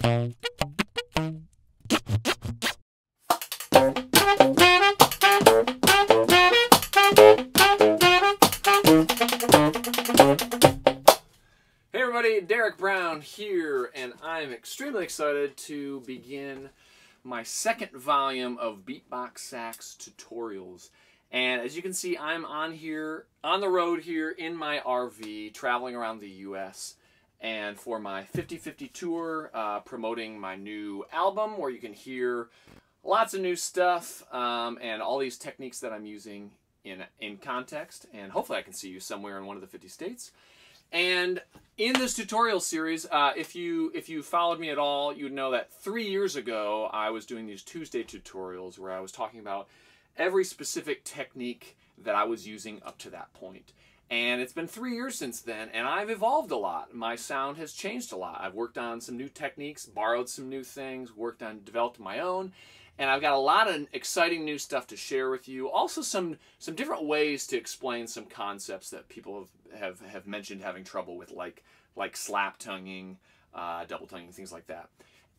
Hey everybody, Derek Brown here, and I'm extremely excited to begin my second volume of BEATBoX SAX Tutorials. And as you can see, I'm on the road here in my RV, traveling around the US, and for my 50/50 tour, promoting my new album, where you can hear lots of new stuff and all these techniques that I'm using in context, and hopefully I can see you somewhere in one of the 50 states. And in this tutorial series, if you followed me at all, you would know that 3 years ago I was doing these Tuesday tutorials where I was talking about every specific technique that I was using up to that point. And it's been 3 years since then, and I've evolved a lot. My sound has changed a lot. I've worked on some new techniques, borrowed some new things, developed my own, and I've got a lot of exciting new stuff to share with you. Also some different ways to explain some concepts that people have mentioned having trouble with, like slap tonguing, double tonguing, things like that.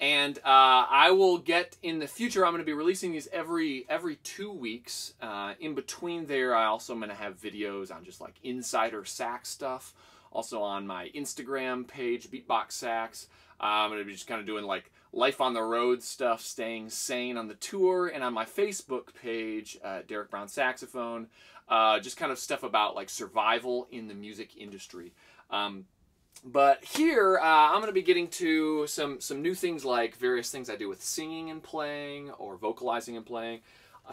And I will get, in the future, I'm going to be releasing these every 2 weeks. In between there, I also am going to have videos on just like insider sax stuff. Also on my Instagram page, BEATBoX SAX. I'm going to be just kind of doing like life on the road stuff, staying sane on the tour, and on my Facebook page, Derek Brown Saxophone, just kind of stuff about like survival in the music industry. But here, I'm going to be getting to some new things, like various things I do with singing and playing, or vocalizing and playing.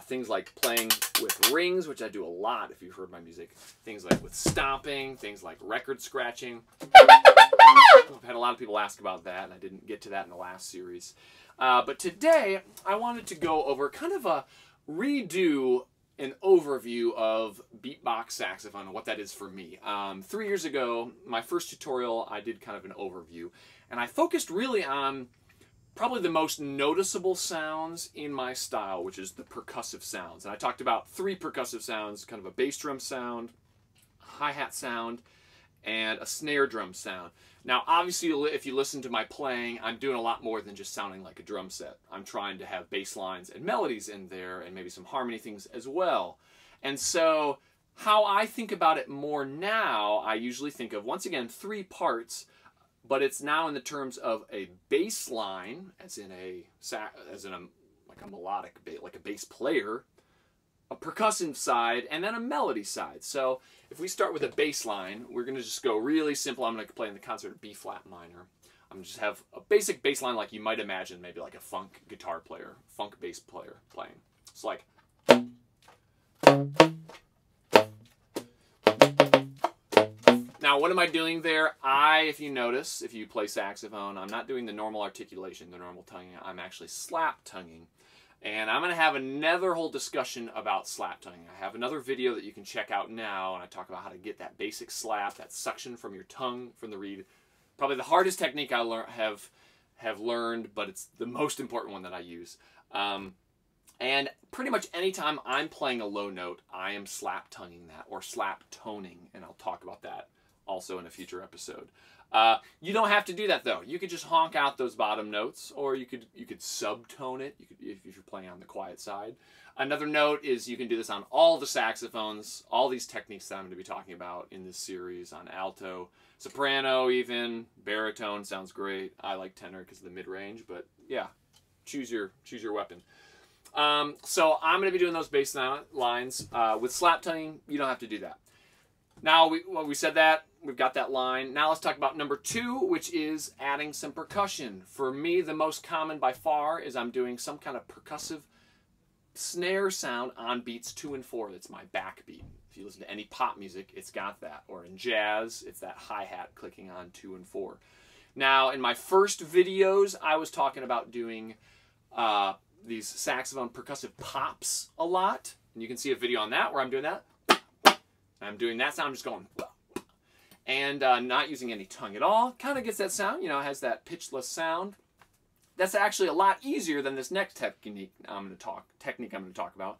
Things like playing with rings, which I do a lot if you've heard my music. Things like with stomping, things like record scratching. I've had a lot of people ask about that, and I didn't get to that in the last series. But today, I wanted to go over kind of redo an overview of BEATBoX saxophone and what that is for me. 3 years ago, my first tutorial, I did kind of an overview, and I focused really on probably the most noticeable sounds in my style, which is the percussive sounds. And I talked about 3 percussive sounds, kind of a bass drum sound, a hi-hat sound, and a snare drum sound. Now, obviously, if you listen to my playing, I'm doing a lot more than just sounding like a drum set. I'm trying to have bass lines and melodies in there, and maybe some harmony things as well. And so, how I think about it more now, I usually think of, once again, 3 parts, but it's now in the terms of a bass line, as in like a melodic, like a bass player, a percussive side, and then a melody side. So if we start with a bass line, we're going to just go really simple. I'm going to play in the concert of B flat minor. I'm going to just have a basic bass line like you might imagine, maybe like a funk guitar player, funk bass player playing. It's like... Now, what am I doing there? If you notice, if you play saxophone, I'm not doing the normal articulation, the normal tonguing. I'm actually slap tonguing. And I'm going to have another whole discussion about slap tonguing. I have another video that you can check out now, and I talk about how to get that basic slap, that suction from your tongue, from the reed. Probably the hardest technique I have learned, but it's the most important one that I use. And pretty much anytime I'm playing a low note, I am slap tonguing that, or slap toning, and I'll talk about that also in a future episode. You don't have to do that though. You could just honk out those bottom notes, or you could subtone it. If you're playing on the quiet side. Another note is you can do this on all the saxophones, all these techniques that I'm going to be talking about in this series, on alto, soprano, even baritone sounds great. I like tenor because of the mid range, but yeah, choose your weapon. So I'm going to be doing those bass lines. With slap tonguing, you don't have to do that. Now, we said that, we've got that line. Now let's talk about number 2, which is adding some percussion. For me, the most common by far is I'm doing some kind of percussive snare sound on beats 2 and 4. That's my backbeat. If you listen to any pop music, it's got that. Or in jazz, it's that hi-hat clicking on 2 and 4. Now, in my first videos, I was talking about doing these saxophone percussive pops a lot. And you can see a video on that where I'm doing that. I'm doing that sound, I'm just going, and not using any tongue at all. Kind of gets that sound, you know, it has that pitchless sound. That's actually a lot easier than this next technique I'm going to talk about.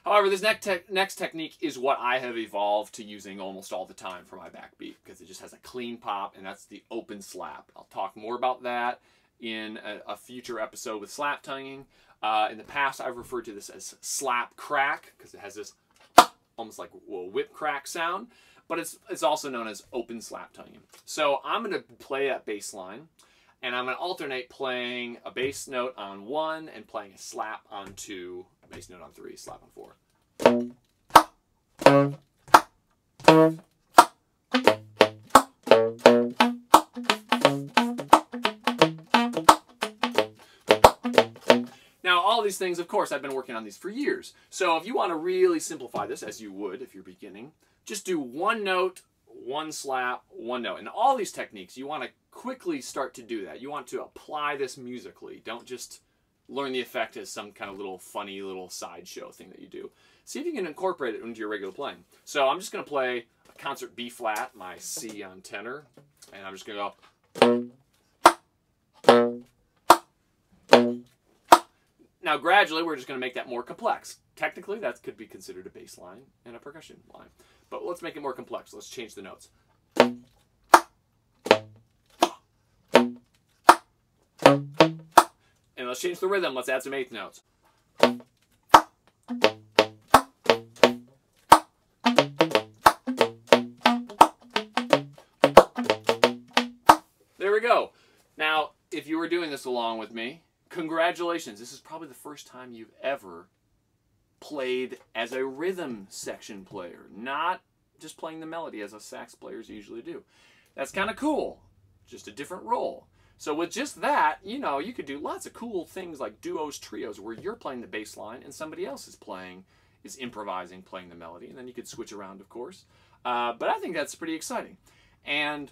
However, this next technique is what I have evolved to using almost all the time for my backbeat, because it just has a clean pop, and that's the open slap. I'll talk more about that in a future episode with slap tonguing. In the past, I've referred to this as slap crack because it has this almost like a whip crack sound, but it's also known as open slap tonguing. So I'm going to play that bass line, and I'm going to alternate playing a bass note on 1 and playing a slap on 2, a bass note on 3, slap on 4. Now, all these things, of course, I've been working on these for years. So if you want to really simplify this, as you would if you're beginning, just do 1 note, 1 slap, 1 note. And all these techniques, you want to quickly start to do that. You want to apply this musically. Don't just learn the effect as some kind of little funny little sideshow thing that you do. See if you can incorporate it into your regular playing. So I'm just going to play a concert B flat, my C on tenor, and I'm just going to go. Now, gradually, we're just going to make that more complex. Technically, that could be considered a bass line and a percussion line. But let's make it more complex. Let's change the notes. And let's change the rhythm. Let's add some 8th notes. There we go. Now, if you were doing this along with me, congratulations. This is probably the first time you've ever played as a rhythm section player, not just playing the melody as us sax players usually do. That's kind of cool. Just a different role. So with just that, you know, you could do lots of cool things like duos, trios, where you're playing the bass line and somebody else is improvising, playing the melody, and then you could switch around, of course. But I think that's pretty exciting. And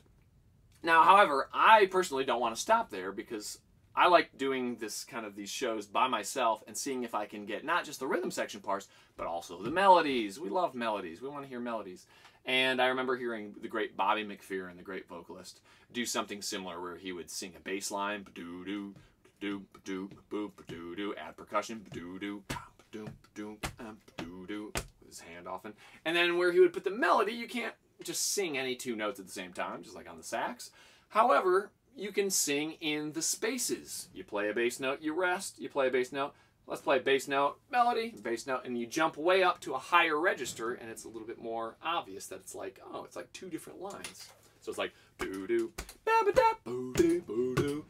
now, however, I personally don't want to stop there because I like doing these shows by myself and seeing if I can get not just the rhythm section parts, but also the melodies. We love melodies. We want to hear melodies. And I remember hearing the great Bobby McFerrin, the great vocalist, do something similar where he would sing a bass line, ba-doo-doo, ba-doo, ba-doo, ba-doo, ba-doo-doo, add percussion, ba-doo-doo, ba-doo, ba-doo, ba-doo-doo, with his hand often. And then where he would put the melody, you can't just sing any 2 notes at the same time, just like on the sax. However, you can sing in the spaces. You play a bass note, you rest, you play a bass note, let's play bass note, melody, bass note, and you jump way up to a higher register, and it's a little bit more obvious that it's like, oh, it's like 2 different lines. So it's like, doo-doo, ba-ba-da, boo-doo, boo-doo,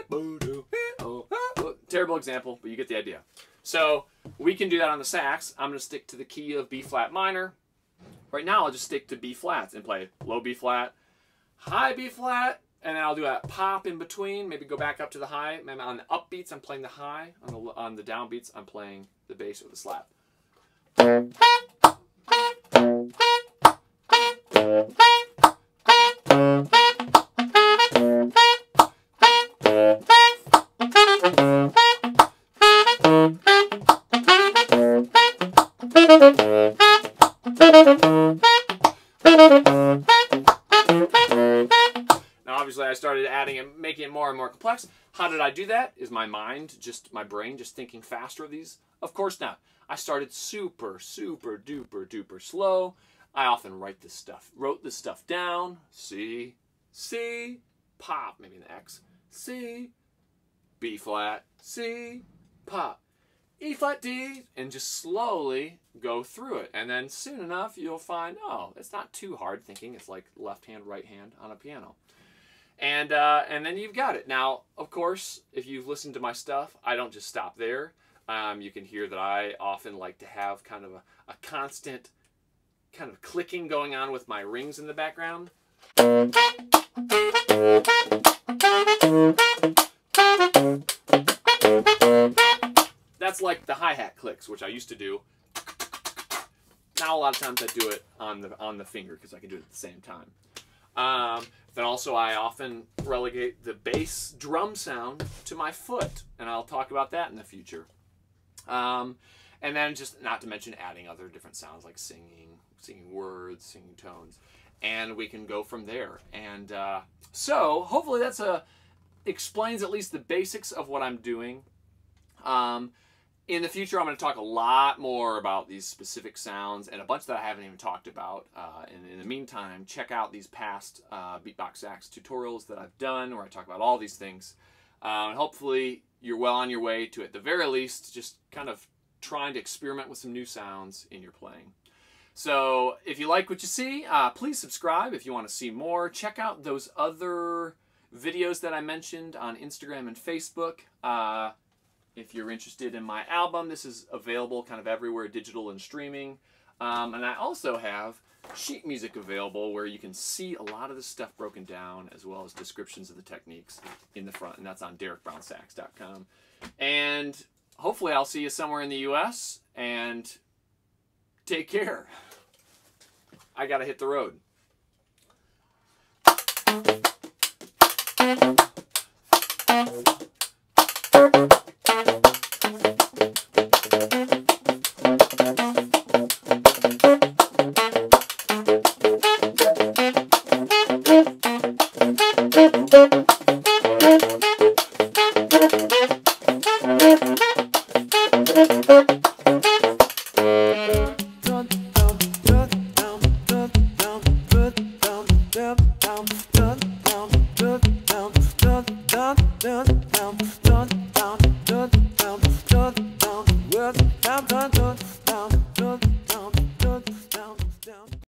boo-doo, oh, oh. Terrible example, but you get the idea. So we can do that on the sax. I'm going to stick to the key of B flat minor. Right now, I'll just stick to B flats and play low B flat, high B flat, and then I'll do a pop in between, maybe go back up to the high. Maybe on the upbeats, I'm playing the high. On the downbeats, I'm playing the bass or the slap. Obviously, I started adding and making it more and more complex. How did I do that? Is my brain just thinking faster of these? Of course not. I started super, super duper duper slow. I often wrote this stuff down. C, C, pop, maybe an X, C, B flat, C, pop, E flat, D, and just slowly go through it. And then soon enough, you'll find, oh, it's not too hard thinking. It's like left hand, right hand on a piano. And then you've got it. Now, of course, if you've listened to my stuff, I don't just stop there. You can hear that I often like to have kind of a constant kind of clicking going on with my rings in the background. That's like the hi-hat clicks, which I used to do. Now a lot of times I do it on the finger because I can do it at the same time. Then also I often relegate the bass drum sound to my foot, and I'll talk about that in the future. And then just not to mention adding other different sounds like singing words, singing tones, and we can go from there. And so hopefully that's explains at least the basics of what I'm doing. In the future, I'm going to talk a lot more about these specific sounds and a bunch that I haven't even talked about. And in the meantime, check out these past BEATBoX SAX tutorials that I've done where I talk about all these things. Hopefully you're well on your way to, at the very least, just kind of trying to experiment with some new sounds in your playing. So if you like what you see, please subscribe if you want to see more. Check out those other videos that I mentioned on Instagram and Facebook. If you're interested in my album, this is available kind of everywhere, digital and streaming. And I also have sheet music available where you can see a lot of this stuff broken down, as well as descriptions of the techniques in the front, and that's on DerekBrownSax.com. And hopefully I'll see you somewhere in the US, and take care. I gotta hit the road. Dun, dun, dun, dun, dun, dun, dun, dun, dun, dun, dun, dun, dun,